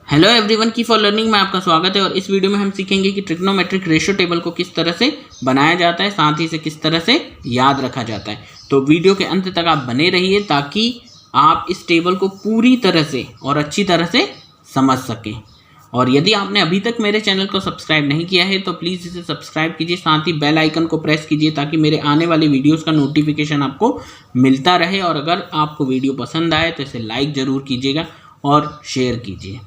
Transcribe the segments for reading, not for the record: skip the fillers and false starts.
Hello everyone की for learning में आपका स्वागत है। और इस वीडियो में हम सीखेंगे कि ट्रिग्नोमेट्रिक रेशियो टेबल को किस तरह से बनाया जाता है, साथ ही इसे किस तरह से याद रखा जाता है। तो वीडियो के अंत तक आप बने रहिए ताकि आप इस टेबल को पूरी तरह से और अच्छी तरह से समझ सकें। और यदि आपने अभी तक मेरे चैनल को सब्सक्राइब नहीं किया है तो प्लीज़ इसे सब्सक्राइब कीजिए, साथ ही बेल आइकन को प्रेस कीजिए ताकि मेरे आने वाले वीडियोस का नोटिफिकेशन आपको मिलता रहे। और अगर आपको वीडियो पसंद आए तो इसे लाइक ज़रूर कीजिएगा और शेयर कीजिए।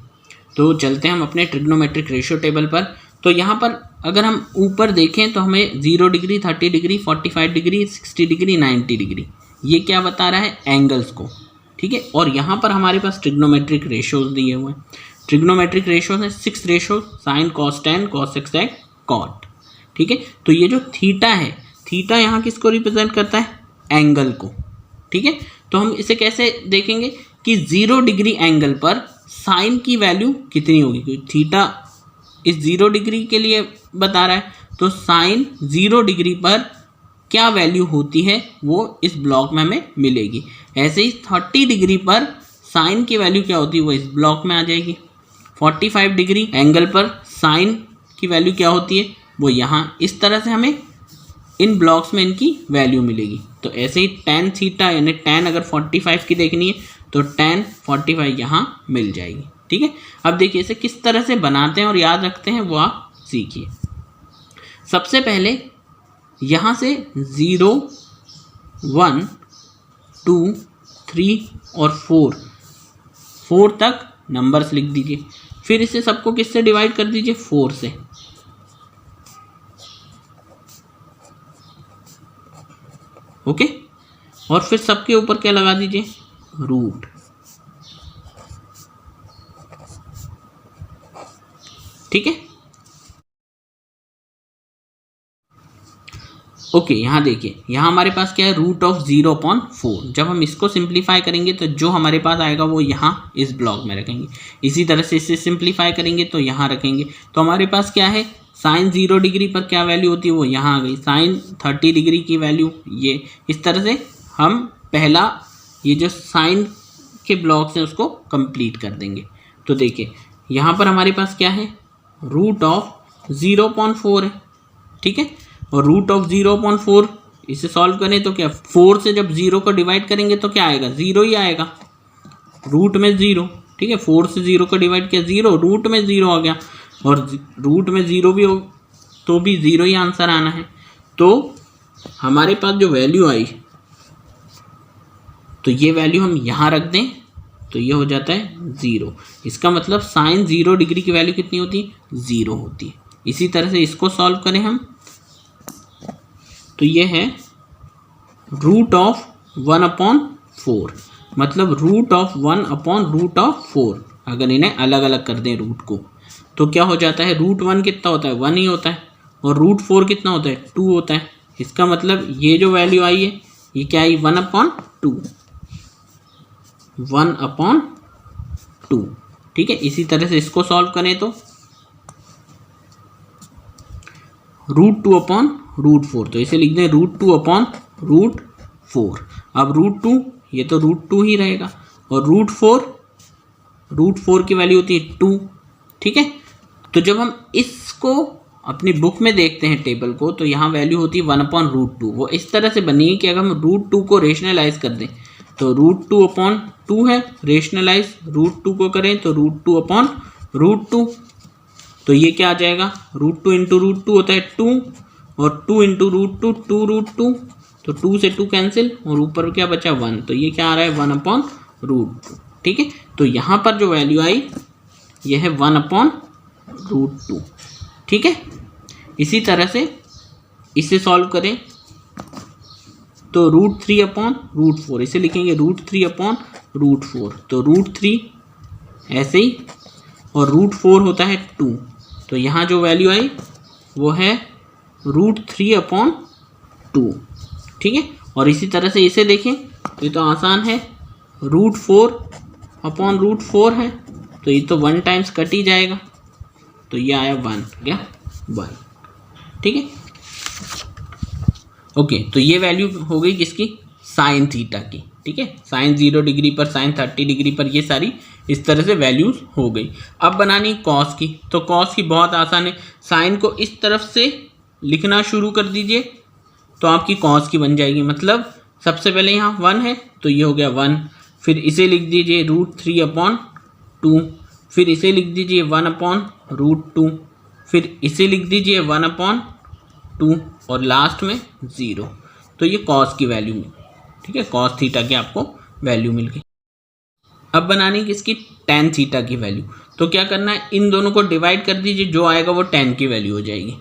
तो चलते हैं हम अपने ट्रिग्नोमेट्रिक रेशियो टेबल पर। तो यहाँ पर अगर हम ऊपर देखें तो हमें 0 degree, 30 degree, 45 degree, 60 degree, 90 degree ये क्या बता रहा है, एंगल्स को। ठीक है, और यहाँ पर हमारे पास ट्रिग्नोमेट्रिक रेशियोज दिए हुए हैं। ट्रिग्नोमेट्रिक रेशियोज है 6 ratio, sine, cos tan, cos exact, cot. ठीक है, तो ये जो थीटा है, थीटा यहाँ किसको रिप्रेजेंट करता है, एंगल को। ठीक है, तो हम इसे कैसे देखेंगे कि 0 डिग्री एंगल पर साइन की वैल्यू कितनी होगी, क्योंकि थीटा इस 0 डिग्री के लिए बता रहा है। तो साइन 0 डिग्री पर क्या वैल्यू होती है वो इस ब्लॉक में हमें मिलेगी। ऐसे ही 30 डिग्री पर साइन की वैल्यू क्या होती है वो इस ब्लॉक में आ जाएगी। 45 डिग्री एंगल पर साइन की वैल्यू क्या होती है वो यहाँ, इस तरह से हमें इन ब्लॉक्स में इनकी वैल्यू मिलेगी। तो ऐसे ही tan थीटा यानी tan अगर 45 की देखनी है तो tan 45 यहाँ मिल जाएगी। ठीक है, अब देखिए इसे किस तरह से बनाते हैं और याद रखते हैं वो आप सीखिए। सबसे पहले यहाँ से 0, 1, 2, 3 और 4 तक नंबर्स लिख दीजिए। फिर इसे सबको किससे डिवाइड कर दीजिए, 4 से। ओके, और फिर सबके ऊपर क्या लगा दीजिए, रूट। ठीक है, ओके, यहाँ देखिए, यहाँ हमारे पास क्या है, रूट ऑफ 0/4। जब हम इसको सिंप्लीफाई करेंगे तो जो हमारे पास आएगा वो यहाँ इस ब्लॉक में रखेंगे। इसी तरह से इसे सिंप्लीफाई करेंगे तो यहाँ रखेंगे। तो हमारे पास क्या है, साइन 0 डिग्री पर क्या वैल्यू होती है वो यहाँ आ गई। साइन 30 डिग्री की वैल्यू ये। इस तरह से हम पहला ये जो साइन के ब्लॉक्स हैं उसको कंप्लीट कर देंगे। तो देखिए यहाँ पर हमारे पास क्या है, रूट ऑफ 0/4 है। ठीक है, और रूट ऑफ 0/4 इसे सॉल्व करें तो क्या, 4 से जब 0 को डिवाइड करेंगे तो क्या आएगा, 0 ही आएगा। रूट में 0। ठीक है, 4 से 0 को डिवाइड किया 0, रूट में 0 आ गया। और रूट में 0 भी हो तो भी 0 ही आंसर आना है। तो हमारे पास जो वैल्यू आई तो ये वैल्यू हम यहाँ रख दें तो ये हो जाता है 0। इसका मतलब साइन 0 डिग्री की वैल्यू कितनी होती है, 0 होती है। इसी तरह से इसको सॉल्व करें हम तो ये है रूट ऑफ 1/4, मतलब रूट ऑफ 1/√4। अगर इन्हें अलग अलग कर दें रूट को तो क्या हो जाता है, रूट 1 कितना होता है, 1 ही होता है। और रूट 4 कितना होता है, 2 होता है। इसका मतलब ये जो वैल्यू आई है ये क्या आई, 1/2। 1/2। ठीक है, इसी तरह से इसको सॉल्व करें तो रूट 2/√4। तो इसे लिख दें रूट 2/√4। अब रूट 2 ये तो रूट 2 ही रहेगा। और रूट 4 की वैल्यू होती है 2। ठीक है, तो जब हम इसको अपनी बुक में देखते हैं टेबल को तो यहाँ वैल्यू होती है 1/√2। वो इस तरह से बनी है कि अगर हम रूट 2 को रेशनलाइज कर दें तो रूट 2/2 है, रेशनलाइज रूट 2 को करें तो रूट 2/√2। तो ये क्या आ जाएगा, रूट 2 इंटू रूट 2 होता है 2, और 2 इंटू रूट 2 2√2। तो 2 से 2 कैंसिल और ऊपर क्या बचा, 1। तो ये क्या आ रहा है, 1/√2। ठीक है, तो यहाँ पर जो वैल्यू आई ये है 1/√2। ठीक है, इसी तरह से इसे सॉल्व करें तो रूट 3/√4 इसे लिखेंगे रूट 3/√4। तो रूट 3 ऐसे ही, और रूट 4 होता है 2। तो यहाँ जो वैल्यू आई वो है रूट 3/2। ठीक है, और इसी तरह से इसे देखें तो ये तो आसान है, रूट 4/√4 है तो ये तो 1 टाइम्स कट ही जाएगा। तो ये आया 1, क्या 1। ठीक है, ओके, तो ये वैल्यू हो गई किसकी, साइन थीटा की, ठीक है, साइन 0 डिग्री पर, साइन 30 डिग्री पर, ये सारी इस तरह से वैल्यूज़ हो गई। अब बनानी कॉस की, तो कॉस की बहुत आसान है, साइन को इस तरफ से लिखना शुरू कर दीजिए तो आपकी कॉस की बन जाएगी। मतलब सबसे पहले यहाँ 1 है तो ये हो गया 1, फिर इसे लिख दीजिए √3/2, फिर इसे लिख दीजिए 1/√2, फिर इसे लिख दीजिए 1/2 और लास्ट में 0। तो ये कॉस की वैल्यू मिली, ठीक है, कॉस थीटा की आपको वैल्यू मिल गई। अब बनानी किसकी, tan थीटा की वैल्यू। तो क्या करना है, इन दोनों को डिवाइड कर दीजिए, जो आएगा वो tan की वैल्यू हो जाएगी,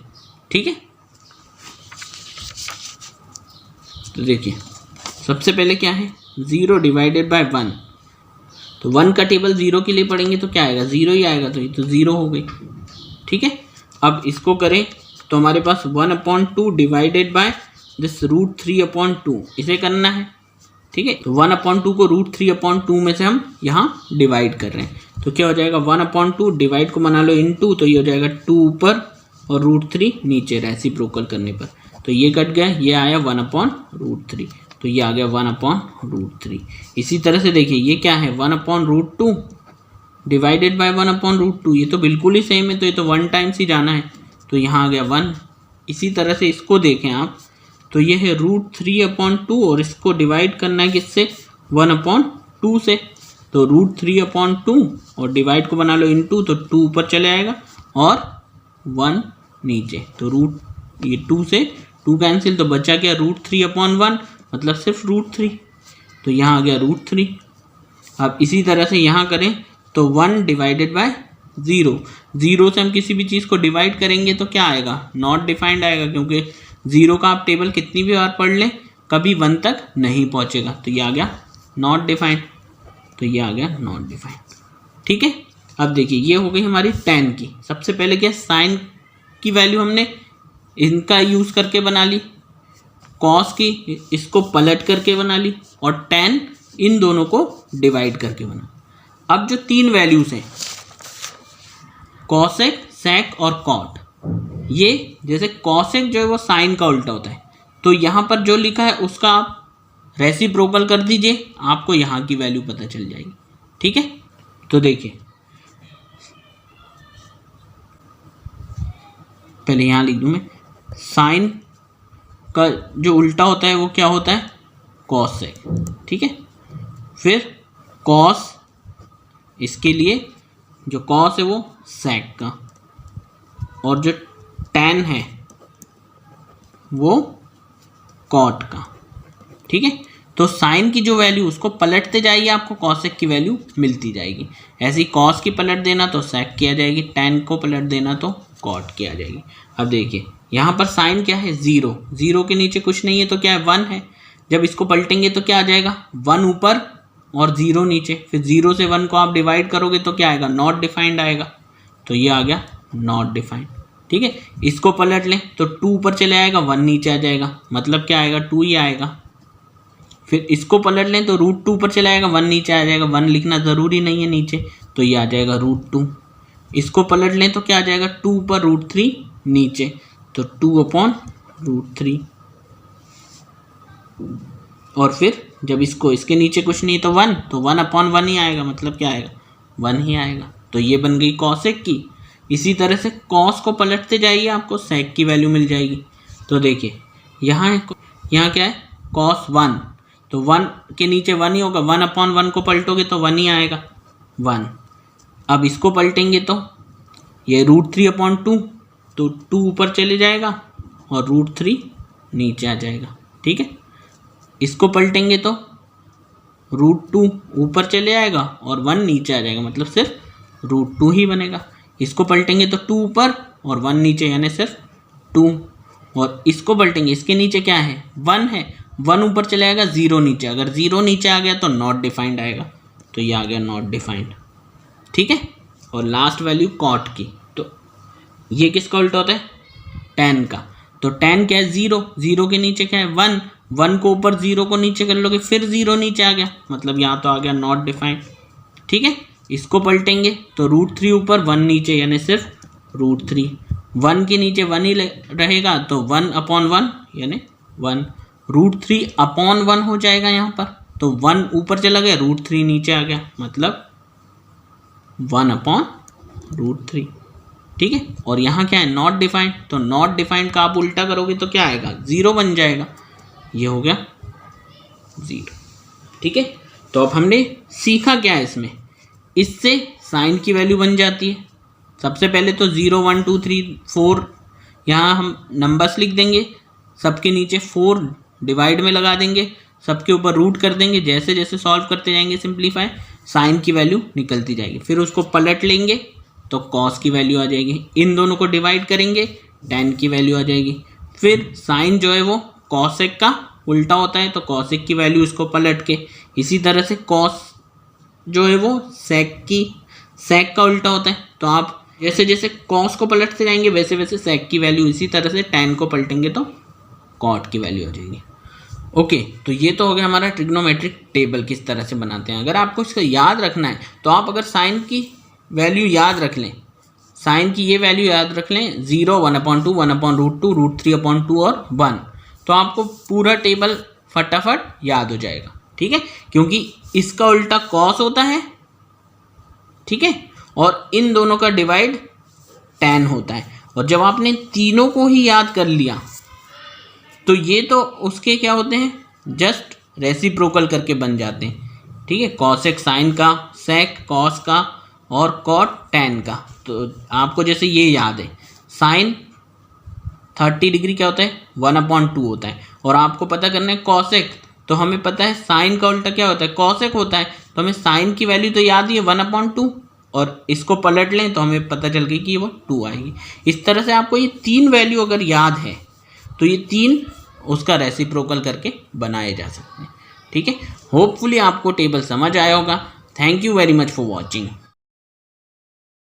ठीक है। तो देखिए सबसे पहले क्या है, 0 डिवाइडेड बाय 1, तो 1 का टेबल 0 के लिए पढ़ेंगे तो क्या आएगा, 0 ही आएगा, तो ये तो 0 हो गई, ठीक है। अब इसको करें तो हमारे पास 1/2 डिवाइडेड बाय दिस √3/2, इसे करना है, ठीक है। तो 1/2 को √3/2 में से हम यहाँ डिवाइड कर रहे हैं, तो क्या हो जाएगा 1/2 डिवाइड को बना लो इनटू, तो ये हो जाएगा 2 ऊपर और √3 नीचे, रेसिप्रोकल करने पर तो ये कट गया, ये आया 1/√3, तो ये आ गया 1/√3। इसी तरह से देखिए ये क्या है, 1/√2 डिवाइडेड बाय 1/√2, ये तो बिल्कुल ही सेम है, तो ये तो 1 टाइम्स ही जाना है, तो यहाँ आ गया 1। इसी तरह से इसको देखें आप, तो ये है √3/2 और इसको डिवाइड करना है किससे, 1/2 से, तो √3/2 और डिवाइड को बना लो इनटू, तो 2 ऊपर चले आएगा और 1 नीचे, तो ये 2 से 2 कैंसिल, तो बचा क्या √3/1, मतलब सिर्फ √3, तो यहाँ आ गया √3। अब इसी तरह से यहाँ करें तो 1 डिवाइडेड बाय 0, 0 से हम किसी भी चीज़ को डिवाइड करेंगे तो क्या आएगा, नॉट डिफाइंड आएगा, क्योंकि 0 का आप टेबल कितनी भी बार पढ़ लें कभी 1 तक नहीं पहुँचेगा, तो ये आ गया नॉट डिफाइंड, तो ये आ गया नॉट डिफाइंड, ठीक है। अब देखिए ये हो गई हमारी tan की। सबसे पहले क्या, साइन की वैल्यू हमने इनका यूज़ करके बना ली, कॉस की इसको पलट करके बना ली, और tan इन दोनों को डिवाइड करके बना। अब जो 3 वैल्यूज़ हैं, कॉसेक, सेक और कॉट, ये जैसे कॉसेक जो है वो साइन का उल्टा होता है, तो यहाँ पर जो लिखा है उसका आप रेसिप्रोकल कर दीजिए, आपको यहाँ की वैल्यू पता चल जाएगी, ठीक है। तो देखिए पहले यहाँ लिख दूँ मैं, साइन का जो उल्टा होता है वो क्या होता है, कॉसेक, ठीक है। फिर कॉस, इसके लिए जो कॉस है वो सेक का, और जो tan है वो कॉट का, ठीक है। तो साइन की जो वैल्यू उसको पलटते जाइए, आपको कॉसेक की वैल्यू मिलती जाएगी। ऐसे ही कॉस की पलट देना तो सेक की आ जाएगी, tan को पलट देना तो कॉट की आ जाएगी। अब देखिए यहाँ पर साइन क्या है, 0, 0 के नीचे कुछ नहीं है तो क्या है, 1 है। जब इसको पलटेंगे तो क्या आ जाएगा, 1 ऊपर और 0 नीचे, फिर 0 से 1 को आप डिवाइड करोगे तो क्या आएगा, नॉट डिफाइंड आएगा, तो ये आ गया नॉट डिफाइंड, ठीक है। इसको पलट लें तो 2 ऊपर चले आएगा, 1 नीचे आ जाएगा, मतलब क्या आएगा, 2 ही आएगा। फिर इसको पलट लें तो √2 ऊपर चला आएगा, 1 नीचे आ जाएगा, 1 लिखना ज़रूरी नहीं है नीचे, तो ये आ जाएगा √2। इसको पलट लें तो क्या आ जाएगा, 2 ऊपर √3 नीचे, तो 2/√3। और फिर जब इसको इसके नीचे कुछ नहीं तो 1, तो 1/1 ही आएगा, मतलब क्या आएगा, 1 ही आएगा। तो ये बन गई कॉसेक की। इसी तरह से कॉस को पलटते जाइए, आपको सेक की वैल्यू मिल जाएगी। तो देखिए यहाँ क्या है, cos 1, तो 1 के नीचे 1 ही होगा, 1/1 को पलटोगे तो 1 ही आएगा, 1। अब इसको पलटेंगे तो ये √3/2, तो 2 ऊपर चले जाएगा और √3 नीचे आ जाएगा, ठीक है। इसको पलटेंगे तो √2 ऊपर चले आएगा और 1 नीचे आ जाएगा, मतलब सिर्फ √2 ही बनेगा। इसको पलटेंगे तो 2 ऊपर और 1 नीचे, यानी सिर्फ 2। और इसको पलटेंगे, इसके नीचे क्या है, 1 है, 1 ऊपर चले आएगा, 0 नीचे, अगर 0 नीचे आ गया तो नॉट डिफाइंड आएगा, तो ये आ गया नॉट डिफाइंड, ठीक है। और लास्ट वैल्यू कॉट की, तो ये किसका उल्टा होता है, tan का। तो tan क्या है, 0, 0 के नीचे क्या है, 1, 1 को ऊपर 0 को नीचे कर लोगे, फिर 0 नीचे आ गया, मतलब यहाँ तो आ गया नॉट डिफाइंड, ठीक है। इसको पलटेंगे तो √3 ऊपर 1 नीचे, यानी सिर्फ √3, 1 के नीचे 1 ही रहेगा, तो 1/1 यानी 1, √3/1 हो जाएगा यहाँ पर। तो 1 ऊपर चला गया, √3 नीचे आ गया, मतलब 1/√3। ठीक है, और यहाँ क्या है, नॉट डिफाइंड, तो नॉट डिफाइंड का आप उल्टा करोगे तो क्या आएगा, 0 बन जाएगा। ये हो गया 0। ठीक है, तो अब हमने सीखा क्या है इसमें, इससे साइन की वैल्यू बन जाती है। सबसे पहले तो 0 1 2 3 4 यहाँ हम नंबर्स लिख देंगे, सबके नीचे 4 डिवाइड में लगा देंगे, सबके ऊपर रूट कर देंगे। जैसे जैसे सॉल्व करते जाएंगे सिंप्लीफाई, साइन की वैल्यू निकलती जाएगी। फिर उसको पलट लेंगे तो कॉस की वैल्यू आ जाएगी। इन दोनों को डिवाइड करेंगे, tan की वैल्यू आ जाएगी। फिर साइन जो है वो कॉसेक का उल्टा होता है, तो कॉसेक की वैल्यू इसको पलट के, इसी तरह से कॉस जो है वो सेक का उल्टा होता है। तो आप जैसे जैसे कॉस को पलटते जाएंगे वैसे वैसे सेक की वैल्यू, इसी तरह से tan को पलटेंगे तो कॉट की वैल्यू आ जाएगी। ओके, तो ये तो हो गया हमारा ट्रिग्नोमेट्रिक टेबल किस तरह से बनाते हैं। अगर आपको इसका याद रखना है तो आप अगर साइन की वैल्यू याद रख लें, साइन की ये वैल्यू याद रख लें 0 1/2 1/√2 √3/2 और 1, तो आपको पूरा टेबल फटाफट याद हो जाएगा। ठीक है, क्योंकि इसका उल्टा कॉस होता है, ठीक है, और इन दोनों का डिवाइड tan होता है। और जब आपने तीनों को ही याद कर लिया तो ये तो उसके क्या होते हैं, जस्ट रेसिप्रोकल करके बन जाते हैं। ठीक है, कॉसेक साइन का, सेक कॉस का और कॉट tan का। तो आपको जैसे ये याद है, साइन 30 डिग्री क्या होता है, 1/2 होता है। और आपको पता करना है कॉसेक, तो हमें पता है साइन का उल्टा क्या होता है, कॉसेक होता है। तो हमें साइन की वैल्यू तो याद ही है 1/2, और इसको पलट लें तो हमें पता चल गई कि वो 2 आएगी। इस तरह से आपको ये 3 वैल्यू अगर याद है तो ये 3 उसका रेसिप्रोकल करके बनाए जा सकते हैं। ठीक है, होपफुली आपको टेबल समझ आया होगा। Thank you very much for watching.